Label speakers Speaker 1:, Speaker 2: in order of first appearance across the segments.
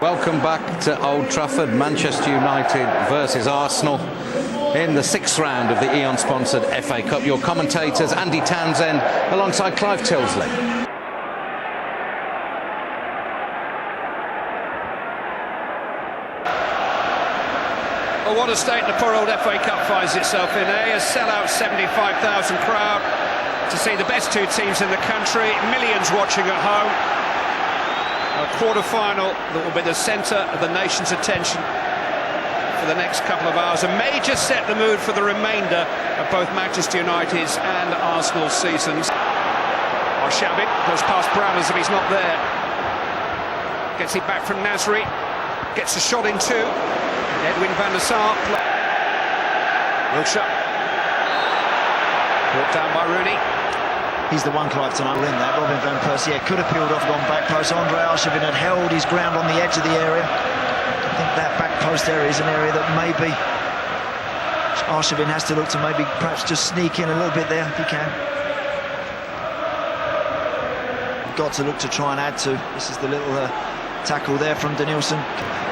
Speaker 1: Welcome back to Old Trafford, Manchester United versus Arsenal in the 6th round of the Eon-sponsored FA Cup. Your commentators, Andy Townsend, alongside Clive Tilsley.
Speaker 2: Well, what a state the poor old FA Cup finds itself in, eh? A sellout 75,000 crowd to see the best two teams in the country, millions watching at home. A quarter-final that will be the centre of the nation's attention for the next couple of hours. And may just set the mood for the remainder of both Manchester United's and Arsenal's seasons. Shabin goes past Brown as if he's not there. Gets it back from Nasri. Gets a shot in two. Edwin van der Sar. Wilshere. Brought down by Rooney.
Speaker 3: He's the one, Clive, tonight in that. Robin van Persie could have peeled off, gone back post. Andre Arshavin had held his ground on the edge of the area. I think that back post area is an area that maybe Arshavin has to look to maybe perhaps just sneak in a little bit there if he can. Got to look to try and add to. This is the little tackle there from Danielson.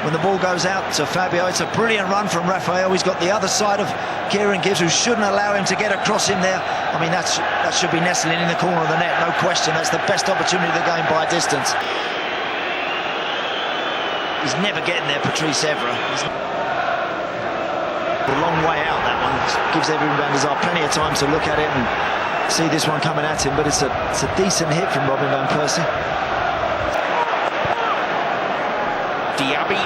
Speaker 3: When the ball goes out to Fabio, it's a brilliant run from Raphael. He's got the other side of Kieran Gibbs, who shouldn't allow him to get across him there. I mean, that should be nestling in the corner of the net, no question. That's the best opportunity of the game by a distance. He's never getting there, Patrice Evra. He's a long way out, that one. Gives Edwin van der Sar plenty of time to look at it and see this one coming at him, but it's a decent hit from Robin van Persie.
Speaker 2: Diaby.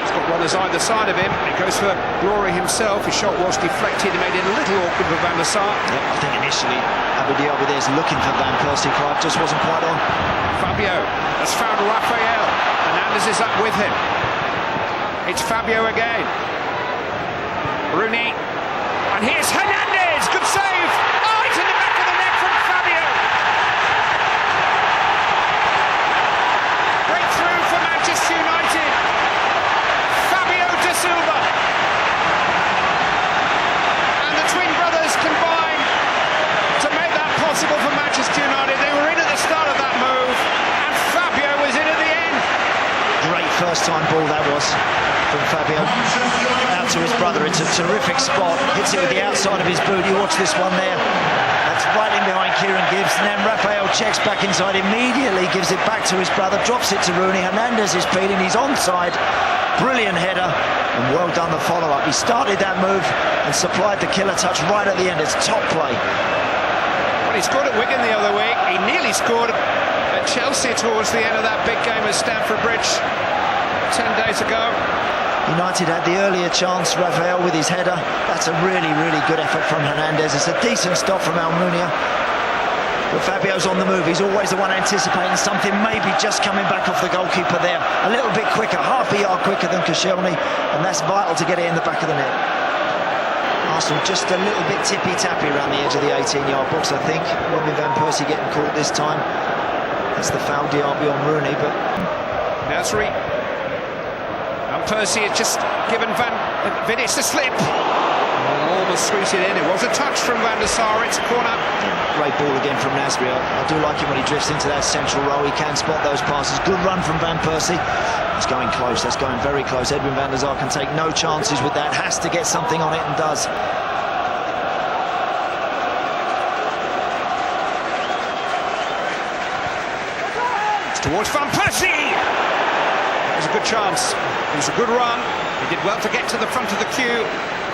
Speaker 2: He's got runners either side of him. He goes for glory himself. His shot was deflected. He made it a little awkward for Van der Sar.
Speaker 3: Yeah, I think initially Abu Diaby there's looking for Van Persie. Clive just wasn't quite on.
Speaker 2: Fabio has found Raphael. Hernandez is up with him. It's Fabio again. Rooney. And here's Hernandez. Good save. Oh, it's in the back of the net from Fabio. Breakthrough for Manchester United. Fabio de Silva. And the twin brothers combine to make that possible for Manchester United. They were in at the start of that move, and Fabio was in at the end.
Speaker 3: Great first-time ball that was from Fabio out to his brother. It's a terrific spot. Hits it with the outside of his boot. You watch this one there. That's right in behind Kieran Gibbs. And then Raphael checks back inside, immediately gives it back to his brother, drops it to Rooney. Hernandez is peeling. He's onside. Brilliant header, and well done the follow-up. He started that move and supplied the killer touch right at the end. It's top play.
Speaker 2: Well, he scored at Wigan the other week. He nearly scored at Chelsea towards the end of that big game at Stamford Bridge 10 days ago.
Speaker 3: United had the earlier chance, Raphael with his header. That's a really, really good effort from Hernandez. It's a decent stop from Almunia. But Fabio's on the move. He's always the one anticipating something, maybe just coming back off the goalkeeper there. A little bit quicker, half a yard quicker than Koscielny, and that's vital to get it in the back of the net. Arsenal just a little bit tippy-tappy around the edge of the 18-yard box, I think. Robin van Persie getting caught this time. That's the foul Diaby on Rooney, but...
Speaker 2: Nasri. Van Persie had just given Vidic the slip. Almost squeezed it in. It was a touch from Van der Sar. It's a corner.
Speaker 3: Great ball again from Nasri. I do like him when he drifts into that central row. He can spot those passes. Good run from Van Persie. It's going close. That's going very close. Edwin van der Sar can take no chances with that. Has to get something on it and does.
Speaker 2: It's towards Van Persie. It was a good chance. It was a good run. He did well to get to the front of the queue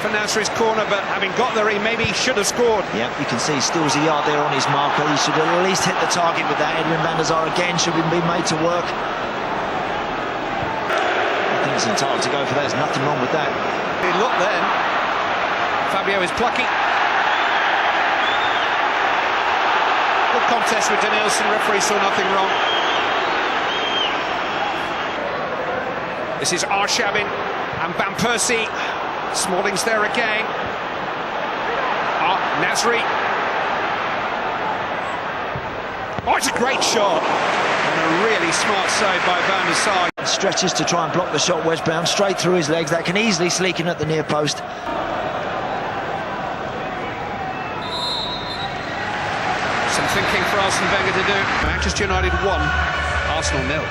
Speaker 2: for Nasri's corner, but having got there, he maybe should have scored.
Speaker 3: Yeah, you can see he stills a yard there on his marker. He should at least hit the target with that. Edwin van der Sar again should be made to work. I think he's entitled to go for that. There's nothing wrong with that.
Speaker 2: He looked then. Fabio is plucky. Good contest with Danielson. Referee saw nothing wrong. This is Arshavin and Van Persie. Smalling's there again. Nasri. Oh, it's a great shot. And a really smart save by Van der Sar.
Speaker 3: Stretches to try and block the shot, West Brown, straight through his legs. That can easily sneak in at the near post. Some
Speaker 2: thinking for Arsene Wenger to do. Manchester United 1, Arsenal 0.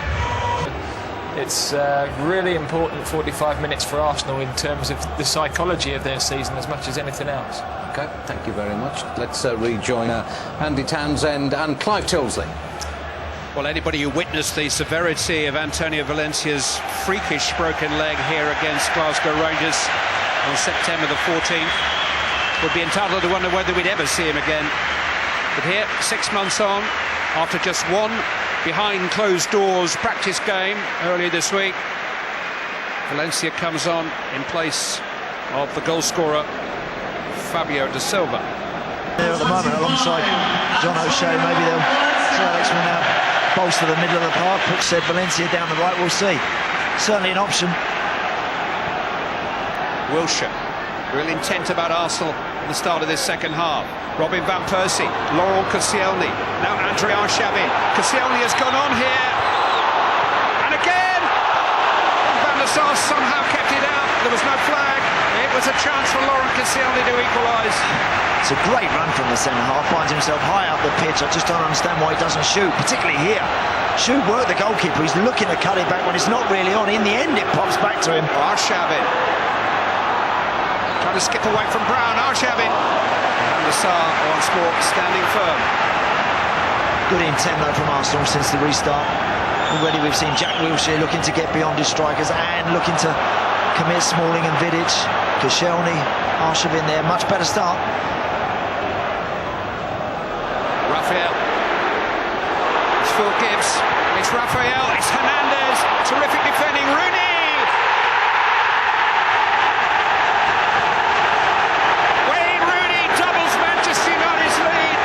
Speaker 4: It's really important 45 minutes for Arsenal in terms of the psychology of their season as much as anything else.
Speaker 1: OK, thank you very much. Let's rejoin Andy Townsend and Clive Tilsley.
Speaker 2: Well, anybody who witnessed the severity of Antonio Valencia's freakish broken leg here against Glasgow Rangers on September the 14th would be entitled to wonder whether we'd ever see him again. But here, 6 months on, after just one behind closed doors practice game earlier this week, Valencia comes on in place of the goal scorer Fabio da Silva.
Speaker 3: There at the moment alongside John O'Shea, maybe they'll Alex will now bolster the middle of the park, put said Valencia down the right, we'll see. Certainly an option.
Speaker 2: Wilshere, real intent about Arsenal at the start of this second half. Robin van Persie, Laurent Koscielny, now Andrei Arshavin. Koscielny has gone on here, and again Van der Sar somehow kept it out. There was no flag. It was a chance for Laurent Koscielny to equalise.
Speaker 3: It's a great run from the centre-half, finds himself high up the pitch. I just don't understand why he doesn't shoot, particularly here. Shoot work the goalkeeper, he's looking to cut it back when it's not really on. In the end it pops back to him.
Speaker 2: Arshavin trying to skip away from Brown. Arshavin, and the Sar once more standing firm.
Speaker 3: Good intent though from Arsenal since the restart. Already we've seen Jack Wilshere looking to get beyond his strikers and looking to commit Smalling and Vidic. Koscielny, Arshavin there, much better start.
Speaker 2: Raphael, it's Phil Gibbs, it's Raphael, it's Hernandez, terrific defending, Rooney! Wayne Rooney doubles Manchester United's lead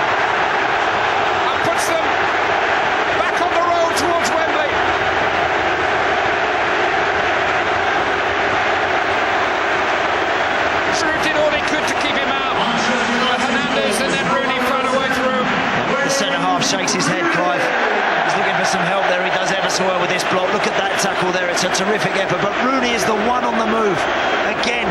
Speaker 2: and puts them back on the road towards Wembley. Giroud did all he could to keep him out, but Hernandez and then Rooney found a way through.
Speaker 3: The centre-half shakes his head, Clive. He's looking for some help there. He does ever so well with this block. Look at that tackle there. It's a terrific effort. But Rooney is the one on the move. Again,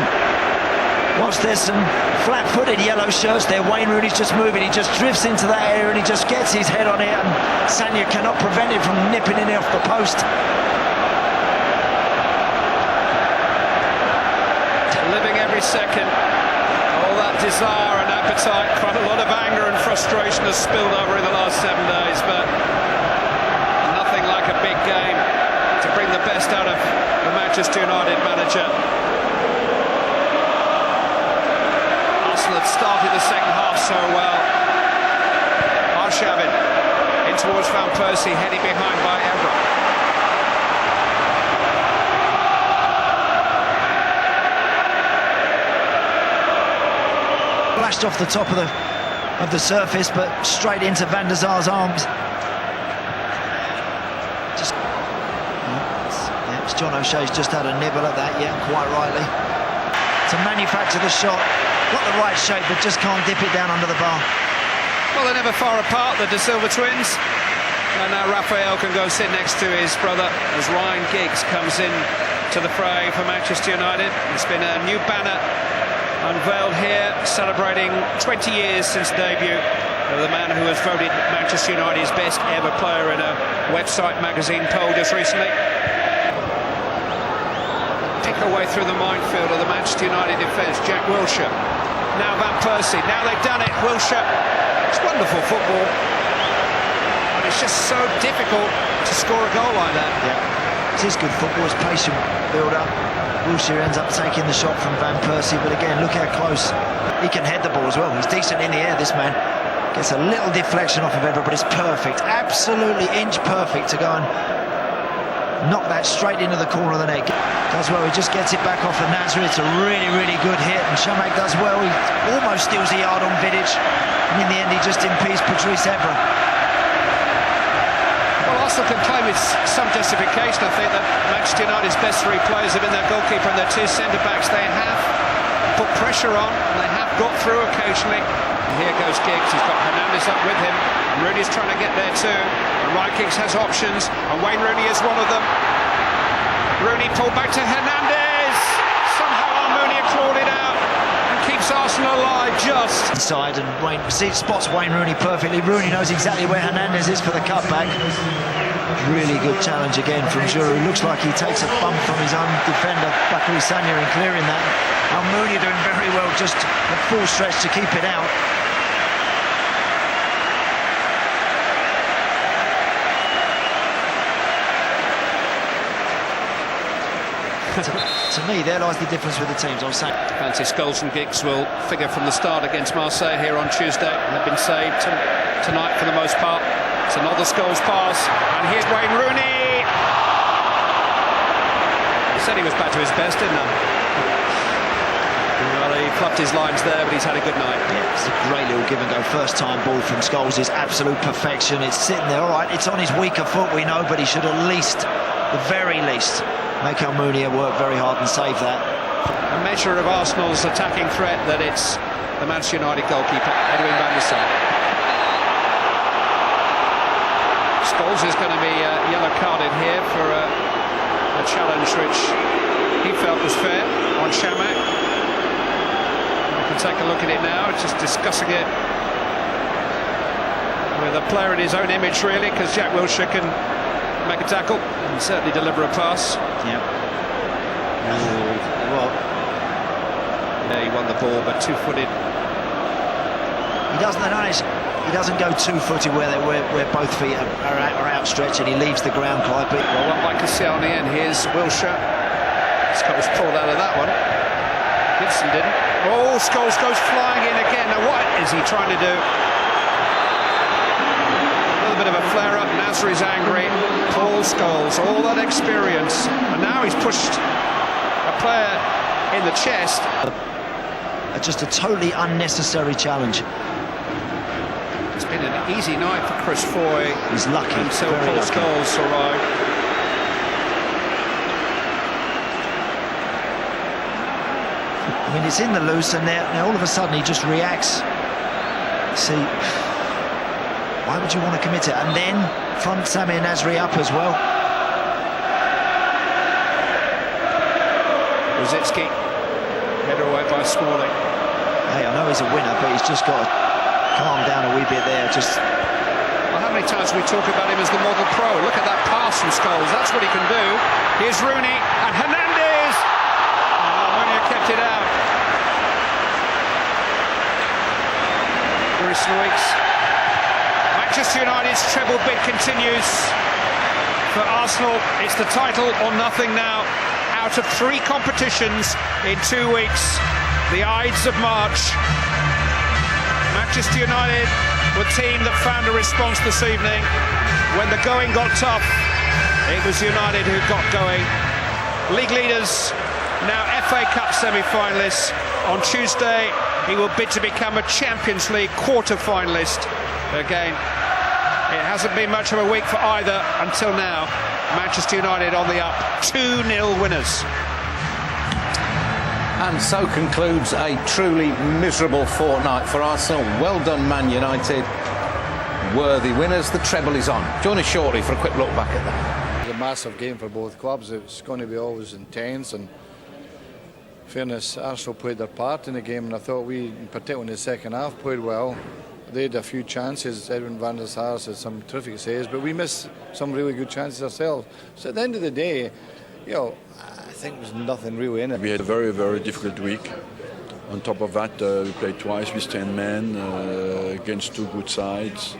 Speaker 3: whilst there's some flat-footed yellow shirts there, Wayne Rooney's just moving. He just drifts into that area and he just gets his head on it. And Sanya cannot prevent it from nipping in off the post.
Speaker 2: Living every second. All that desire and appetite, quite a lot of anger and frustration has spilled over in the last 7 days, but nothing like a big game to bring the best out of the Manchester United manager. Arsenal had started the second half so well. Arshavin in towards Van Persie, heading behind by Evra.
Speaker 3: Flashed off the top of the surface, but straight into Van der Sar's arms. Just, it's John O'Shea's just had a nibble at that, yeah, quite rightly. To manufacture the shot, got the right shape, but just can't dip it down under the bar.
Speaker 2: Well, they're never far apart, the Da Silva twins. And now Raphael can go sit next to his brother as Ryan Giggs comes in to the fray for Manchester United. It's been a new banner unveiled here, celebrating 20 years since debut of the man who has voted Manchester United's best ever player in a website magazine poll just recently. Pick away through the minefield of the Manchester United defence. Jack Wilshere, now Van Persie, now they've done it. Wilshere, it's wonderful football, but it's just so difficult to score a goal like that.
Speaker 3: Yeah, it is good football, it's patient build-up. Wilshere ends up taking the shot from Van Persie, but again, look how close. He can head the ball as well. He's decent in the air, this man. Gets a little deflection off of Evra, but it's perfect. Absolutely inch perfect to go and knock that straight into the corner of the net. Does well, he just gets it back off of Nasri. It's a really, really good hit, and Chamakh does well. He almost steals a yard on Vidic, and in the end, he just impedes Patrice Evra.
Speaker 2: Arsenal can claim with some justification, I think, that Manchester United's best three players have been their goalkeeper and their two centre-backs. They have put pressure on, and they have got through occasionally. And here goes Giggs, he's got Hernandez up with him, and Rooney's trying to get there too. And Ryan Giggs has options, and Wayne Rooney is one of them. Rooney pulled back to Hernandez. Somehow Almunia clawed it out and keeps Arsenal alive just.
Speaker 3: Inside, and Wayne spots Wayne Rooney perfectly. Rooney knows exactly where Hernandez is for the cutback. Really good challenge again from Giroud. Looks like he takes a bump from his own defender, Bakary Sagna, in clearing that. Almunia doing very well, just at full stretch to keep it out. To me, there lies the difference with the teams. I was saying.
Speaker 2: Fancy Scholes and Giggs will figure from the start against Marseille here on Tuesday. They've been saved tonight for the most part. It's another Scholes pass, and here's Wayne Rooney. He said he was back to his best, didn't he? Well, he fluffed his lines there, but he's had a good night.
Speaker 3: Yeah, it's a great little give and go. First time ball from Scholes is absolute perfection. It's sitting there, all right. It's on his weaker foot, we know, but he should at least, the very least, make Almunia work very hard and save that.
Speaker 2: A measure of Arsenal's attacking threat that it's the Manchester United goalkeeper, Edwin van der Sar. Scholes is going to be yellow carded here for a challenge which he felt was fair on Chamakh. We can take a look at it now, just discussing it with a player in his own image, really, because Jack Wilshere can make a tackle and certainly deliver a pass.
Speaker 3: Yeah. Well,
Speaker 2: yeah, he won the ball, but two-footed.
Speaker 3: He doesn't go two-footed where both feet are outstretched, and he leaves the ground, Clive. But
Speaker 2: well, one by Koscielny, and here's Wilshere. Scholes pulled out of that one. Gibson didn't. Oh, Scholes goes flying in again. Now what is he trying to do? A little bit of a flare-up. Nasser is angry. Paul Scholes, all that experience, and now he's pushed a player in the chest.
Speaker 3: Just a totally unnecessary challenge.
Speaker 2: It's been an easy night for Chris Foy.
Speaker 3: He's lucky
Speaker 2: until
Speaker 3: very
Speaker 2: Paul
Speaker 3: lucky.
Speaker 2: Scholes arrived.
Speaker 3: I mean, it's in the loose, and now all of a sudden he just reacts. See, why would you want to commit it? And then front Samir Nasri up as well.
Speaker 2: Rosicki, header away by Smalling.
Speaker 3: Hey, I know he's a winner, but he's just got to calm down a wee bit there.
Speaker 2: Well, how many times we talk about him as the model pro? Look at that pass from Scholes. That's what he can do. Here's Rooney and Hernandez. Almunia kept it out. Recent weeks. Manchester United's treble bid continues. For Arsenal, it's the title or nothing now. Out of 3 competitions in 2 weeks. The Ides of March. Manchester United were a team that found a response this evening. When the going got tough, it was United who got going. League leaders, now FA Cup semi-finalists. On Tuesday, he will bid to become a Champions League quarter-finalist. Again, it hasn't been much of a week for either until now. Manchester United on the up, 2-0 winners.
Speaker 1: And so concludes a truly miserable fortnight for Arsenal. Well done, Man United. Worthy winners. The treble is on. Join us shortly for a quick look back at that.
Speaker 5: It's a massive game for both clubs. It's going to be always intense, and in fairness, Arsenal played their part in the game, and I thought we, particularly in the second half, played well. They had a few chances. Edwin van der Sar had some terrific saves, but we missed some really good chances ourselves. So at the end of the day, you know, I think there's nothing really in it.
Speaker 6: We had a very, very difficult week. On top of that, we played twice with 10 men against 2 good sides.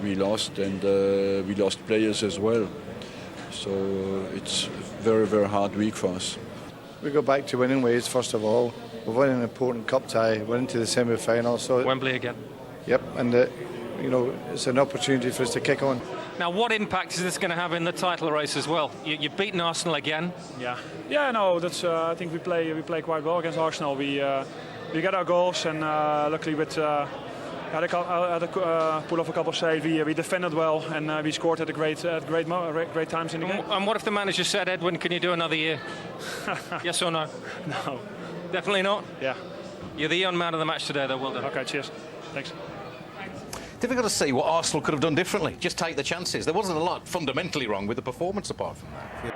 Speaker 6: We lost, and we lost players as well. So it's a very, very hard week for us.
Speaker 5: We go back to winning ways, first of all. We've won an important cup tie, went into the semi-final. So
Speaker 7: Wembley again.
Speaker 5: Yep, and you know, it's an opportunity for us to kick on.
Speaker 7: Now, what impact is this going to have in the title race as well? You've beaten Arsenal again.
Speaker 8: Yeah. No, that's. I think we play quite well against Arsenal. We get our goals, and luckily with had to pull off a couple of saves. We defended well, and we scored at great times in the game.
Speaker 7: And what if the manager said, Edwin, can you do another year? Yes or no?
Speaker 8: No.
Speaker 7: Definitely not?
Speaker 8: Yeah.
Speaker 7: You're the young man of the match today, though. Well done.
Speaker 8: Okay, cheers. Thanks.
Speaker 1: Difficult to see what Arsenal could have done differently. Just take the chances. There wasn't a lot fundamentally wrong with the performance apart from that.